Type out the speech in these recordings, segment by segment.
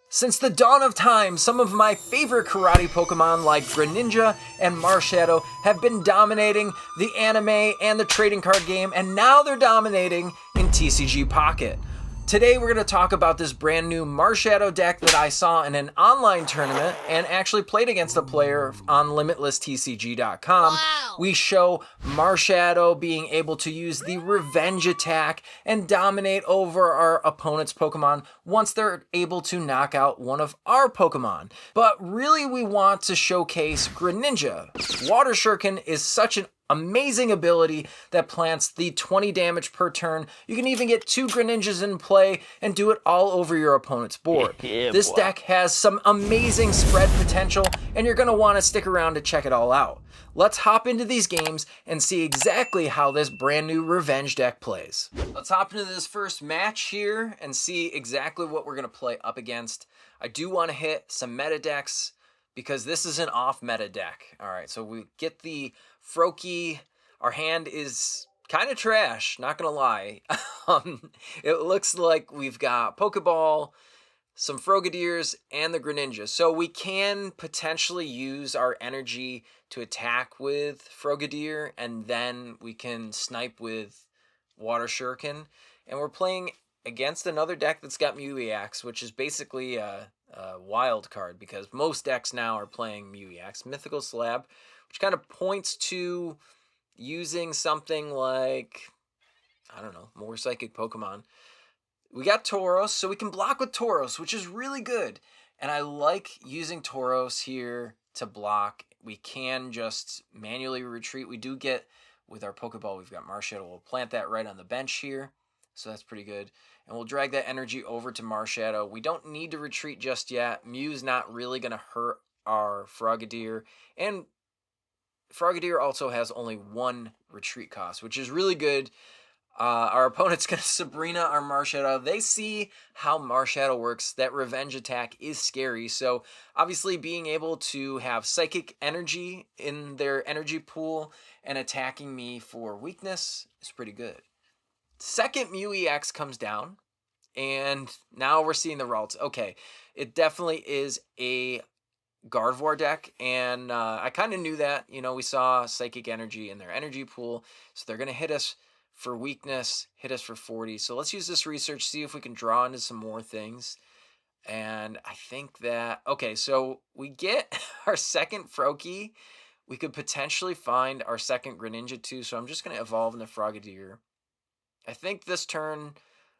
Since the dawn of time, some of my favorite karate Pokemon like Greninja and Marshadow have been dominating the anime and the trading card game, and now they're dominating in TCG Pocket. Today we're going to talk about this brand new Marshadow deck that I saw in an online tournament and actually played against a player on LimitlessTCG.com. Wow. We show Marshadow being able to use the revenge attack and dominate over our opponent's Pokemon once they're able to knock out one of our Pokemon. But really we want to showcase Greninja. Water Shuriken is such an amazing ability that plants the 20 damage per turn. You can even get 2 Greninjas in play and do it all over your opponent's board. This deck has some amazing spread potential, and you're going to want to stick around to check it all out. Let's hop into these games and see exactly how this brand new revenge deck plays. Let's hop into this first match here and see exactly what we're going to play up against. I do want to hit some meta decks because this is an off-meta deck. All right, so we get the Froakie. Our hand is kind of trash, not gonna lie. It looks like we've got Poké Ball, some Frogadiers, and the Greninja. So we can potentially use our energy to attack with Frogadier, and then we can snipe with Water Shuriken. And we're playing against another deck that's got Mewtwo, which is basically a wild card because most decks now are playing Mewtwo. Mythical Slab, which kind of points to using something like, I don't know, more psychic Pokemon. We got Tauros, so we can block with Tauros, which is really good. And I like using Tauros here to block. We can just manually retreat. We do get, with our Pokeball, we've got Marshadow. We'll plant that right on the bench here, so that's pretty good. And we'll drag that energy over to Marshadow. We don't need to retreat just yet. Mew's not really going to hurt our Frogadier. And Frogadier also has only 1 retreat cost, which is really good. Our opponent's going to Sabrina our Marshadow. They see how Marshadow works. That revenge attack is scary. So obviously being able to have psychic energy in their energy pool and attacking me for weakness is pretty good. Second Mewtwo comes down, and now we're seeing the results. Okay, it definitely is a Gardevoir deck, and I kind of knew that. You know, we saw psychic energy in their energy pool, so they're going to hit us for weakness, hit us for 40. So let's use this research, see if we can draw into some more things. And I think that, okay, so we get our second Froakie. We could potentially find our second Greninja too, so I'm just going to evolve into Frogadier. I think this turn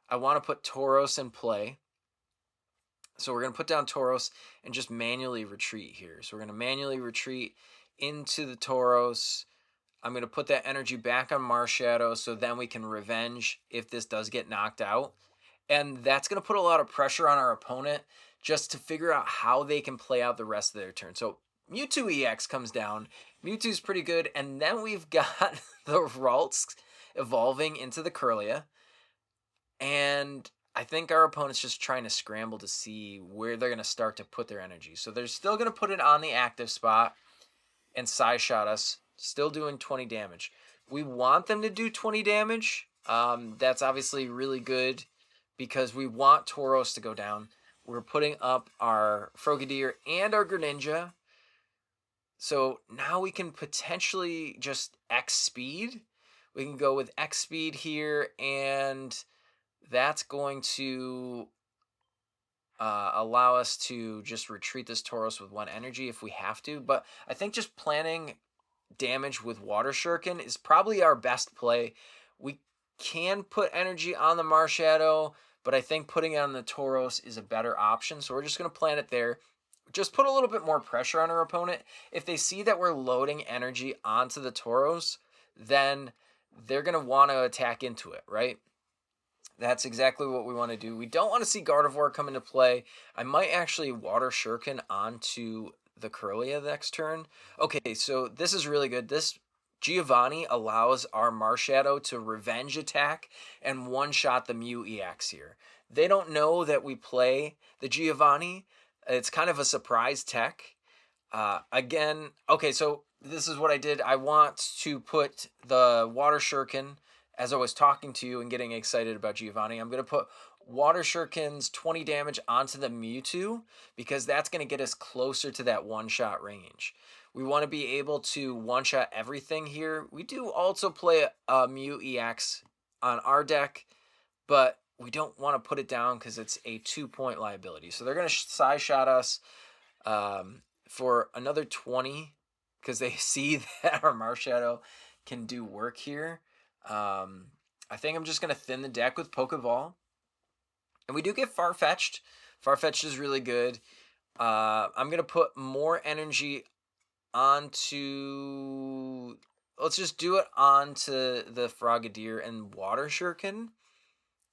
I want to put Tauros in play. So we're going to put down Tauros and just manually retreat here. So we're going to manually retreat into the Tauros. I'm going to put that energy back on Marshadow so then we can revenge if this does get knocked out. And that's going to put a lot of pressure on our opponent just to figure out how they can play out the rest of their turn. So Mewtwo EX comes down. Mewtwo's pretty good. And then we've got the Ralts evolving into the Kirlia. And I think our opponent's just trying to scramble to see where they're going to start to put their energy. So they're still going to put it on the active spot and side shot us, still doing 20 damage. We want them to do 20 damage. That's obviously really good because we want Tauros to go down. We're putting up our Frogadier and our Greninja. So now we can potentially just X speed. We can go with X speed here, and that's going to allow us to just retreat this Tauros with 1 energy if we have to. But I think just planning damage with Water Shuriken is probably our best play. We can put energy on the Marshadow, but I think putting it on the Tauros is a better option. So we're just going to plant it there. Just put a little bit more pressure on our opponent. If they see that we're loading energy onto the Tauros, then they're going to want to attack into it, right? That's exactly what we want to do. We don't want to see Gardevoir come into play. I might actually Water Shuriken onto the Kirlia next turn. Okay, so this is really good. This Giovanni allows our Marshadow to revenge attack and one-shot the Mew EX here. They don't know that we play the Giovanni. It's kind of a surprise tech. Again, okay, so this is what I did. I want to put the Water Shuriken, as I was talking to you and getting excited about Giovanni, I'm going to put Water Shurikens 20 damage onto the Mewtwo because that's going to get us closer to that one-shot range. We want to be able to one-shot everything here. We do also play a Mew EX on our deck, but we don't want to put it down because it's a 2-point liability. So they're going to size shot us for another 20 because they see that our Marshadow can do work here. I think I'm just going to thin the deck with Poké Ball. And we do get Farfetch'd. Farfetch'd is really good. I'm going to put more energy onto... Let's just do it onto the Frogadier and Water Shuriken.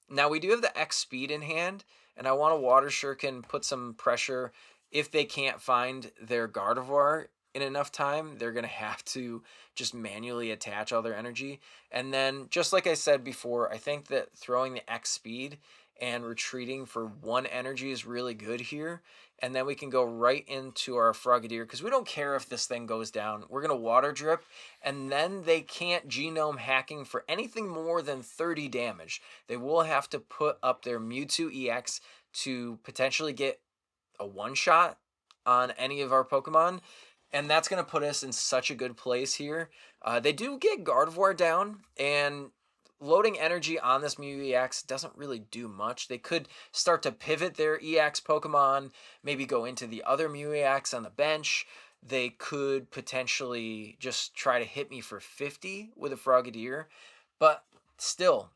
Now, we do have the X speed in hand, and I want to Water Shuriken put some pressure. If they can't find their Gardevoir in enough time, they're going to have to just manually attach all their energy. And then, just like I said before, I think that throwing the X speed and retreating for 1 energy is really good here. And then we can go right into our Frogadier because we don't care if this thing goes down. We're going to Water Drip, and then they can't Genome Hacking for anything more than 30 damage. They will have to put up their Mewtwo EX to potentially get a one-shot on any of our Pokemon. And that's going to put us in such a good place here. They do get Gardevoir down, and loading energy on this Mew EX doesn't really do much. They could start to pivot their EX Pokemon, maybe go into the other Mew EX on the bench. They could potentially just try to hit me for 50 with a Frogadier. But still,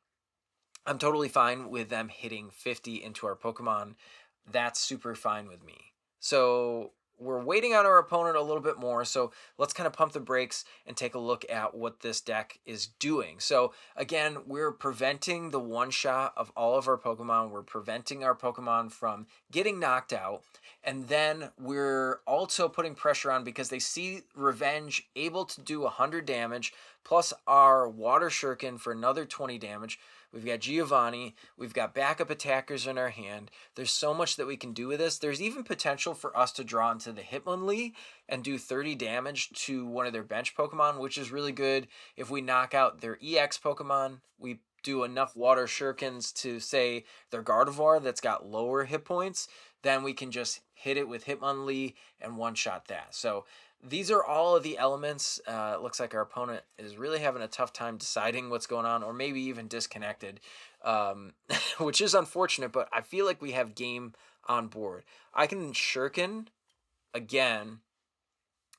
I'm totally fine with them hitting 50 into our Pokemon. That's super fine with me. So we're waiting on our opponent a little bit more, so let's kind of pump the brakes and take a look at what this deck is doing. So again, we're preventing the one-shot of all of our Pokemon. We're preventing our Pokemon from getting knocked out, and then we're also putting pressure on because they see Revenge able to do 100 damage, plus our Water Shuriken for another 20 damage. We've got Giovanni. We've got backup attackers in our hand. There's so much that we can do with this. There's even potential for us to draw into the Hitmonlee and do 30 damage to one of their bench Pokemon, which is really good. If we knock out their EX Pokemon, we do enough Water Shurikens to, say, their Gardevoir that's got lower hit points, then we can just hit it with Hitmonlee and one-shot that. So these are all of the elements. It looks like our opponent is really having a tough time deciding what's going on, or maybe even disconnected, which is unfortunate, but I feel like we have game on board. I can Shuriken again,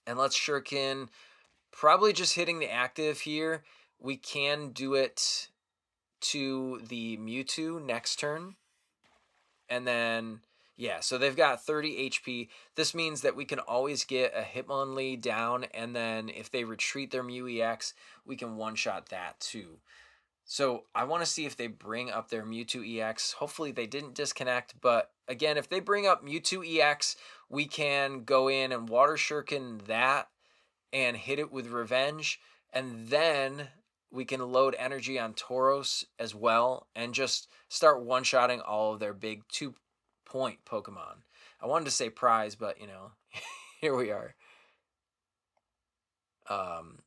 and let's Shuriken, probably just hitting the active here. We can do it to the Mewtwo next turn, and then... yeah, so they've got 30 HP. This means that we can always get a Hitmonlee down, and then if they retreat their Mew EX, we can one-shot that too. So I want to see if they bring up their Mewtwo EX. Hopefully they didn't disconnect, but again, if they bring up Mewtwo EX, we can go in and Water Shuriken that and hit it with Revenge, and then we can load energy on Tauros as well and just start one-shotting all of their big 2-point Pokemon. I wanted to say prize, but, you know, here we are.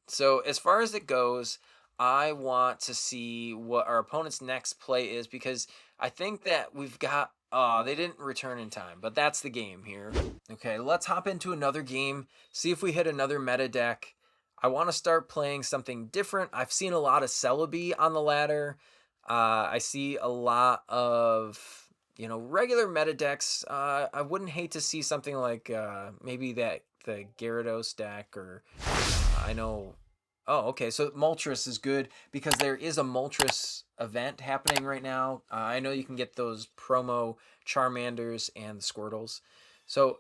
So as far as it goes, I want to see what our opponent's next play is, because I think that we've got... oh, they didn't return in time, but that's the game here. Okay, let's hop into another game, see if we hit another meta deck. I want to start playing something different. I've seen a lot of Celebi on the ladder. I see a lot of... you know, regular meta decks. I wouldn't hate to see something like maybe the Gyarados deck, or I know... oh, okay, so Moltres is good because there is a Moltres event happening right now. I know you can get those promo Charmanders and the Squirtles. So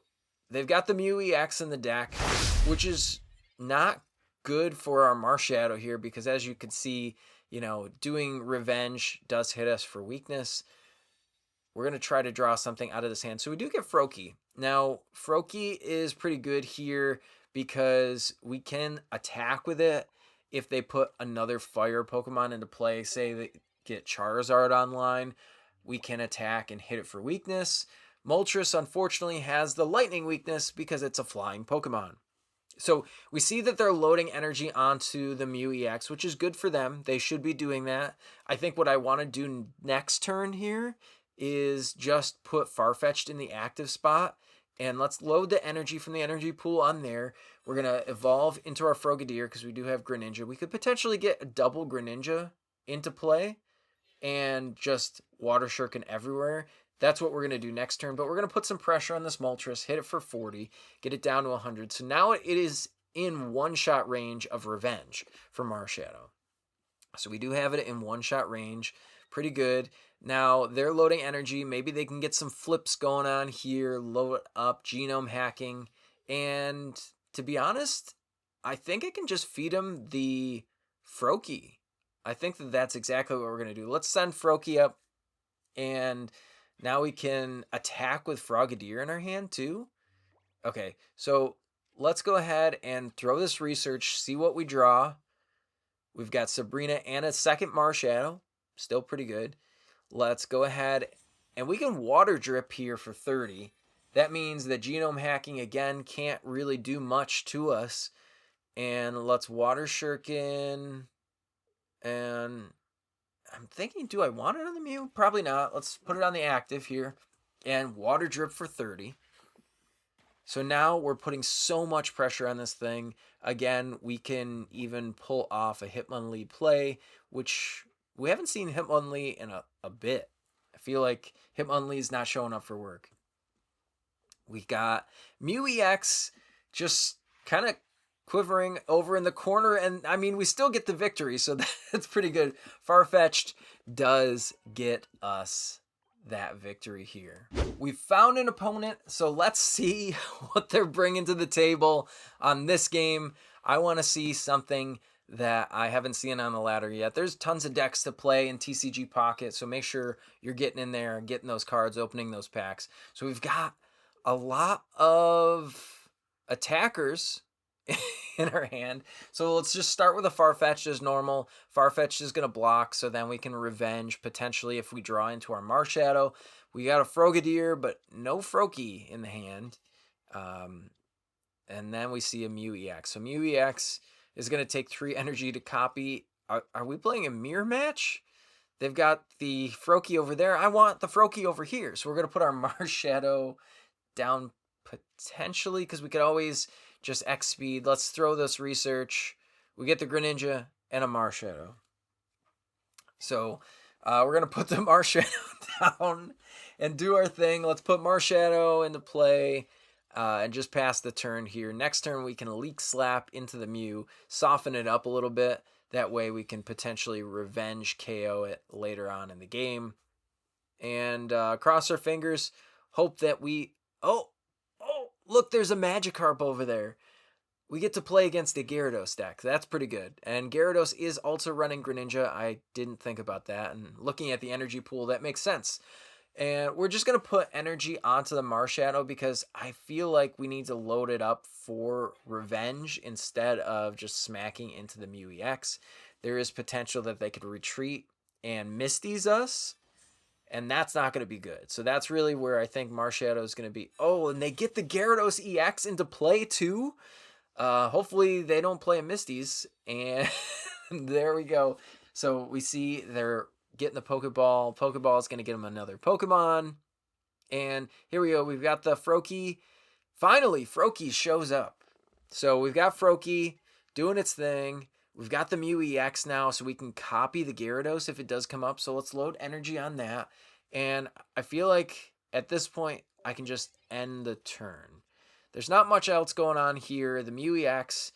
they've got the Mew EX in the deck, which is not good for our Marshadow here because, as you can see, you know, doing Revenge does hit us for weakness. We're going to try to draw something out of this hand. So we do get Froakie. Now, Froakie is pretty good here because we can attack with it if they put another fire Pokemon into play. Say they get Charizard online, we can attack and hit it for weakness. Moltres, unfortunately, has the lightning weakness because it's a flying Pokemon. So we see that they're loading energy onto the Mew EX, which is good for them. They should be doing that. I think what I want to do next turn here is just put Farfetch'd in the active spot. And let's load the energy from the energy pool on there. We're going to evolve into our Frogadier because we do have Greninja. We could potentially get a double Greninja into play and just Water Shuriken everywhere. That's what we're going to do next turn. But we're going to put some pressure on this Moltres, hit it for 40, get it down to 100. So now it is in one-shot range of revenge for Marshadow. So we do have it in one-shot range. Pretty good. Now, they're loading energy. Maybe they can get some flips going on here, load up, genome hacking. And to be honest, I think I can just feed him the Froakie. I think that that's exactly what we're going to do. Let's send Froakie up. And now we can attack with Frogadier in our hand too. Okay, so let's go ahead and throw this research, see what we draw. We've got Sabrina and a second Marshadow. Still pretty good. Let's go ahead and we can water drip here for 30. That means that genome hacking again can't really do much to us. And let's Water Shuriken. And I'm thinking, do I want it on the Mew? Probably not. Let's put it on the active here and water drip for 30. So now we're putting so much pressure on this thing. Again, we can even pull off a Hitmonlee play, which we haven't seen Hitmonlee in a bit. I feel like Hitmonlee is not showing up for work. We got Mew EX just kind of quivering over in the corner. And I mean, we still get the victory, so that's pretty good. Farfetch'd does get us that victory here. We found an opponent, so let's see what they're bringing to the table on this game. I want to see something that I haven't seen on the ladder yet. There's tons of decks to play in TCG Pocket, so make sure you're getting in there and getting those cards, opening those packs. So we've got a lot of attackers in our hand. So let's just start with a Farfetch'd as normal. Farfetch'd is going to block, so then we can revenge potentially if we draw into our Marshadow. We got a Frogadier, but no Froakie in the hand. And then we see a Mew EX. So Mew EX is going to take 3 energy to copy. Are we playing a mirror match? They've got the Froakie over there. I want the Froakie over here. So we're going to put our Marshadow down potentially because we could always just X speed. Let's throw this research. We get the Greninja and a Marshadow. So we're going to put the Marshadow down and do our thing. Let's put Marshadow into play and just pass the turn here. Next turn we can Leak Slap into the Mew, soften it up a little bit. That way we can potentially revenge KO it later on in the game. And cross our fingers, hope that we... Oh, look, there's a Magikarp over there. We get to play against the Gyarados deck. That's pretty good. And Gyarados is also running Greninja. I didn't think about that. And looking at the energy pool, that makes sense. And we're just going to put energy onto the Marshadow because I feel like we need to load it up for revenge instead of just smacking into the Mew EX. There is potential that they could retreat and Misty's us. And that's not going to be good. So that's really where I think Marshadow is going to be. Oh, and they get the Gyarados EX into play too. Hopefully they don't play a Misty's. And there we go. So we see they're getting the Pokeball. Pokeball is going to get them another Pokemon. And here we go. We've got the Froakie. Finally, Froakie shows up. So we've got Froakie doing its thing. We've got the Mew EX now, so we can copy the Gyarados if it does come up. So let's load energy on that. And I feel like at this point, I can just end the turn. There's not much else going on here. The Mew EX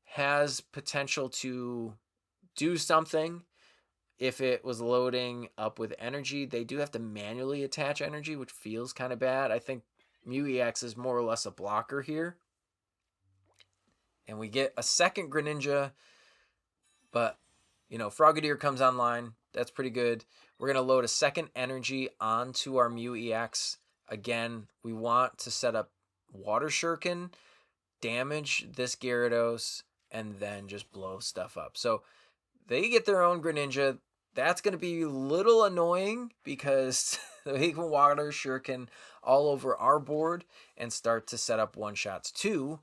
has potential to do something if it was loading up with energy. They do have to manually attach energy, which feels kind of bad. I think Mew EX is more or less a blocker here. And we get a second Greninja. But, you know, Frogadier comes online. That's pretty good. We're going to load a second energy onto our Mew EX. Again, we want to set up Water Shuriken, damage this Gyarados, and then just blow stuff up. So they get their own Greninja. That's going to be a little annoying because they can Water Shuriken all over our board and start to set up one-shots too.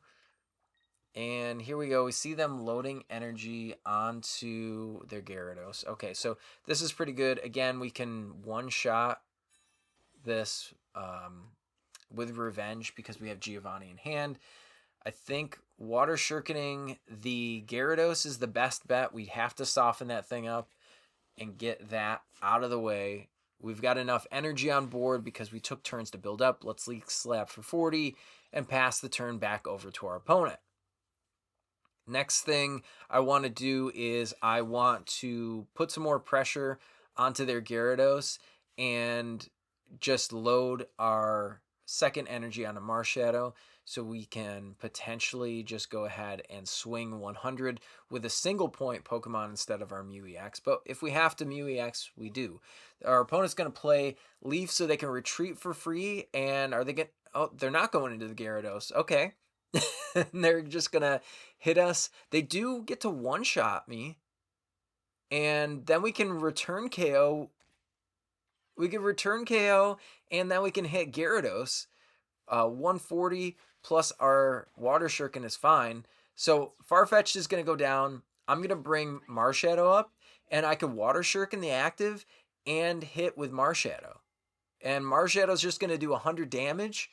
And here we go. We see them loading energy onto their Gyarados. Okay, so this is pretty good. Again, we can one-shot this with Revenge because we have Giovanni in hand. I think Water Shurikening the Gyarados is the best bet. We have to soften that thing up and get that out of the way. We've got enough energy on board because we took turns to build up. Let's Leak Slap for 40 and pass the turn back over to our opponent. Next thing I want to do is I want to put some more pressure onto their Gyarados and just load our second energy on a Marshadow so we can potentially just go ahead and swing 100 with a single point Pokemon instead of our Mew EX. But if we have to Mew EX, we do. Our opponent's going to play Leaf so they can retreat for free. And are they going? Oh, they're not going into the Gyarados. Okay. They're just going to hit us. They do get to one-shot me. And then we can return KO. We can return KO, and then we can hit Gyarados. 140 plus our Water Shuriken is fine. So Farfetch'd is going to go down. I'm going to bring Marshadow up, and I can Water Shuriken the active and hit with Marshadow. And Marshadow's just going to do 100 damage,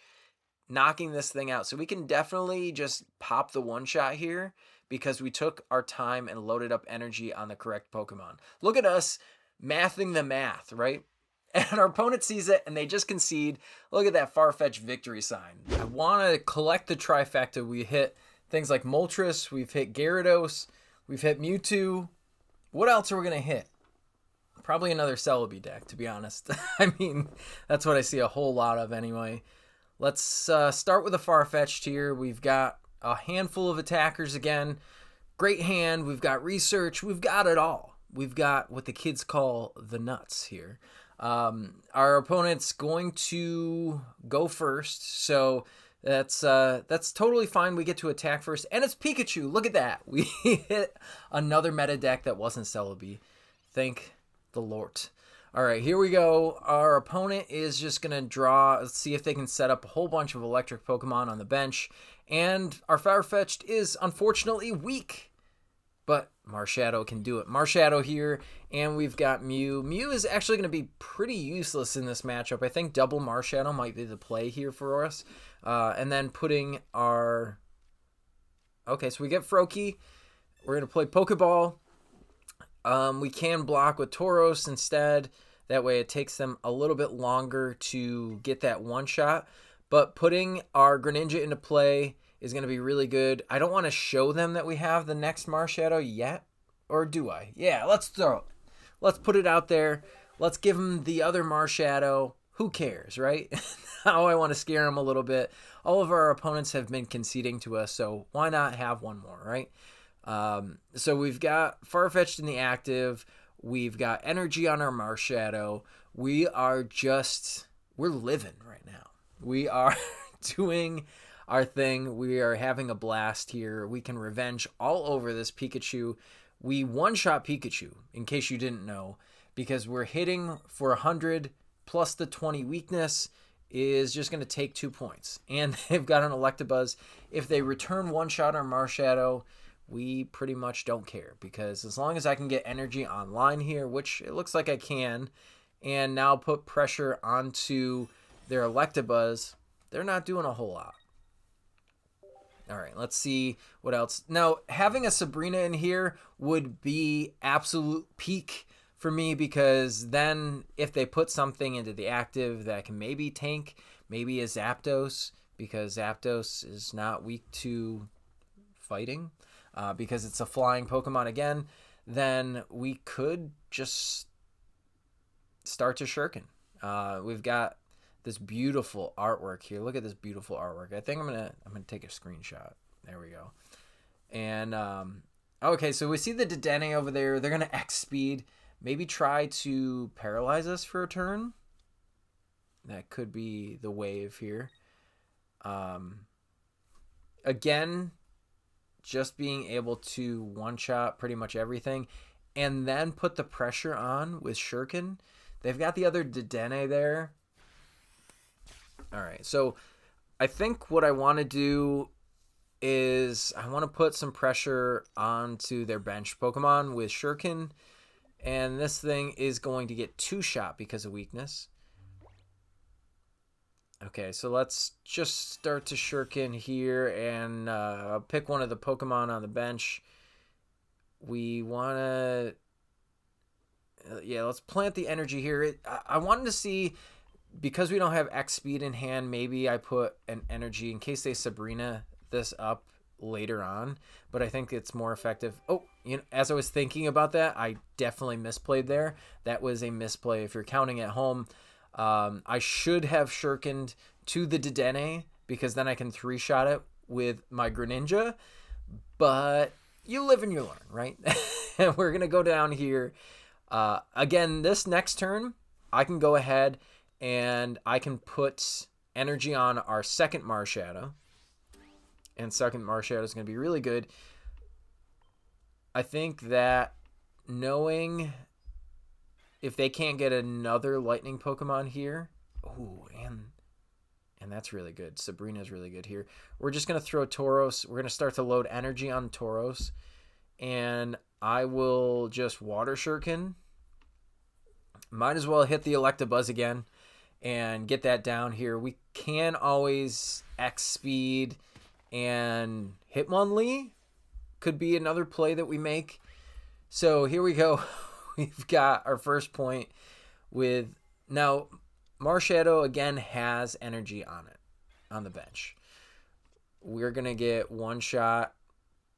knocking this thing out. So we can definitely just pop the one-shot here because we took our time and loaded up energy on the correct Pokemon. Look at us mathing the math, right? And our opponent sees it, and they just concede. Look at that Farfetch'd victory sign. I want to collect the trifecta. We hit things like Moltres. We've hit Gyarados. We've hit Mewtwo. What else are we going to hit? Probably another Celebi deck, to be honest. I mean, that's what I see a whole lot of anyway. Let's start with a Farfetch'd here. We've got a handful of attackers again. Great hand. We've got research. We've got it all. We've got what the kids call the nuts here. Our opponent's going to go first, so that's totally fine. We get to attack first, and it's Pikachu. Look at that. We hit another meta deck that wasn't Celebi. Thank the Lord. All right, here we go. Our opponent is just going to draw. Let's see if they can set up a whole bunch of electric Pokemon on the bench, and our Farfetch'd is unfortunately weak. But Marshadow can do it. Marshadow here, and we've got Mew. Mew is actually going to be pretty useless in this matchup. I think double Marshadow might be the play here for us. And then putting our... Okay, so we get Froakie. We're going to play Poké Ball. We can block with Tauros instead. That way it takes them a little bit longer to get that one shot. But putting our Greninja into play is going to be really good. I don't want to show them that we have the next Marshadow yet. Or do I? Yeah, let's throw it. Let's put it out there. Let's give them the other Marshadow. Who cares, right? Now I want to scare them a little bit. All of our opponents have been conceding to us, so why not have one more, right? So we've got Farfetch'd in the active. We've got energy on our Marshadow. We're living right now. We are doing our thing. We are having a blast here. We can revenge all over this Pikachu. We one-shot Pikachu, in case you didn't know, because we're hitting for 100 plus the 20 weakness is just going to take 2 points. And they've got an Electabuzz. If they return one-shot on Marshadow, we pretty much don't care, because as long as I can get energy online here, which it looks like I can, and now put pressure onto their Electabuzz, they're not doing a whole lot. All right, let's see what else. Now, having a Sabrina in here would be absolute peak for me, because then if they put something into the active that can maybe tank, maybe a Zapdos, because Zapdos is not weak to fighting, because it's a flying Pokemon again, then we could just start to Shuriken. We've got this beautiful artwork here. Look at this beautiful artwork. I think I'm gonna take a screenshot. There we go. And okay, so we see the Dedenne over there. They're gonna X speed. Maybe try to paralyze us for a turn. That could be the wave here. Again, just being able to one-shot pretty much everything, and then put the pressure on with Shuriken. They've got the other Dedenne there. All right, so I think what I want to do is I want to put some pressure onto their bench Pokemon with Shuriken, and this thing is going to get two-shot because of weakness. Okay, so let's just start to shuriken here and pick one of the Pokemon on the bench. We want to... yeah, let's plant the energy here. I wanted to see, because we don't have X speed in hand, maybe I put an energy in case they Sabrina this up later on, but I think it's more effective. Oh, you know, as I was thinking about that, I definitely misplayed there. That was a misplay. If you're counting at home, I should have shurikened to the Dedenne, because then I can 3-shot it with my Greninja, but you live and you learn, right? And we're going to go down here. Again, this next turn, I can go ahead and I can put energy on our second Marshadow. And second Marshadow is going to be really good. I think that knowing if they can't get another lightning Pokemon here. Ooh, and that's really good. Sabrina's really good here. We're just going to throw Tauros. We're going to start to load energy on Tauros. And I will just Water Shuriken. Might as well hit the Electabuzz again and get that down here. We can always X speed, and Hitmonlee could be another play that we make. So here we go. We've got our first point with... Now, Marshadow again has energy on it, on the bench. We're going to get one shot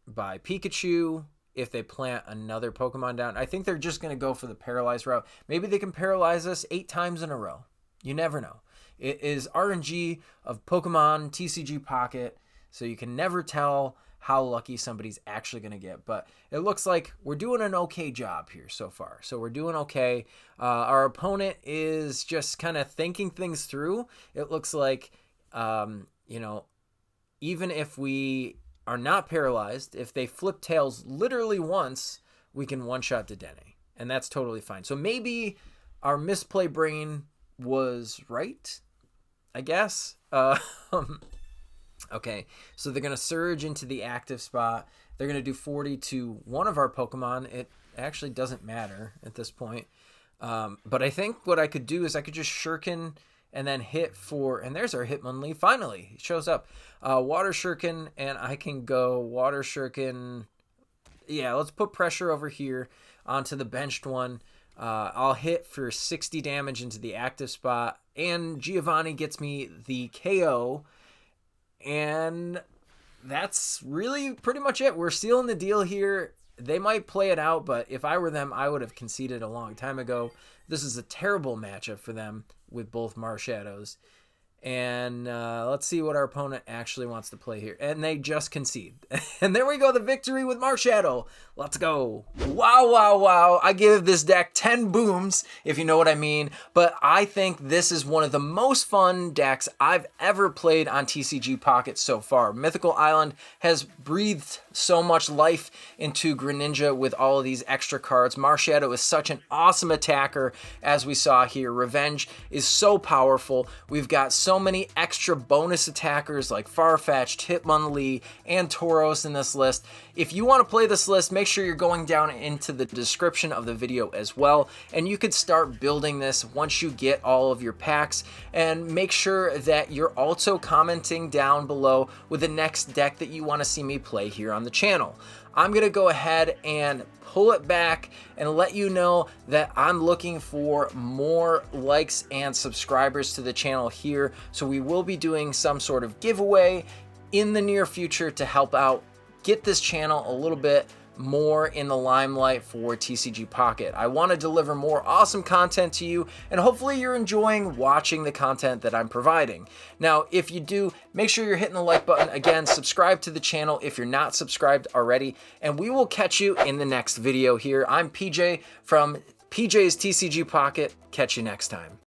by Pikachu if they plant another Pokemon down. I think they're just going to go for the paralyze route. Maybe they can paralyze us 8 times in a row. You never know. It is RNG of Pokemon TCG Pocket, so you can never tell how lucky somebody's actually going to get. But it looks like we're doing an okay job here so far. So we're doing okay. Our opponent is just kind of thinking things through. It looks like, you know, even if we are not paralyzed, if they flip tails literally once, we can one-shot Dedenne. And that's totally fine. So maybe our misplay brain was right, I guess. Okay, so they're going to surge into the active spot. They're going to do 40 to one of our Pokemon. It actually doesn't matter at this point. But I think what I could do is I could just shuriken and then hit for... And there's our Hitmonlee. Finally, it shows up. Water Shuriken, and I can go Water Shuriken. Yeah, let's put pressure over here onto the benched one. I'll hit for 60 damage into the active spot. And Giovanni gets me the KO. And that's really pretty much it. We're sealing the deal here. They might play it out, but if I were them, I would have conceded a long time ago. This is a terrible matchup for them with both Marshadows. And let's see what our opponent actually wants to play here. And they just concede. And there we go, the victory with Marshadow. Let's go. Wow, wow, wow. I give this deck 10 booms, if you know what I mean. But I think this is one of the most fun decks I've ever played on TCG Pocket so far. Mythical Island has breathed so much life into Greninja with all of these extra cards. Marshadow is such an awesome attacker, as we saw here. Revenge is so powerful. We've got so many extra bonus attackers like Farfetch'd, Hitmonlee, and Tauros in this list. If you want to play this list, make sure you're going down into the description of the video as well, and you could start building this once you get all of your packs. And make sure that you're also commenting down below with the next deck that you want to see me play here on the channel. I'm going to go ahead and pull it back and let you know that I'm looking for more likes and subscribers to the channel here. So we will be doing some sort of giveaway in the near future to help out get this channel a little bit more in the limelight for TCG Pocket. I want to deliver more awesome content to you, and hopefully you're enjoying watching the content that I'm providing. Now, if you do, make sure you're hitting the like button. Again, subscribe to the channel if you're not subscribed already, and we will catch you in the next video here. I'm PJ from PJ's TCG Pocket. Catch you next time.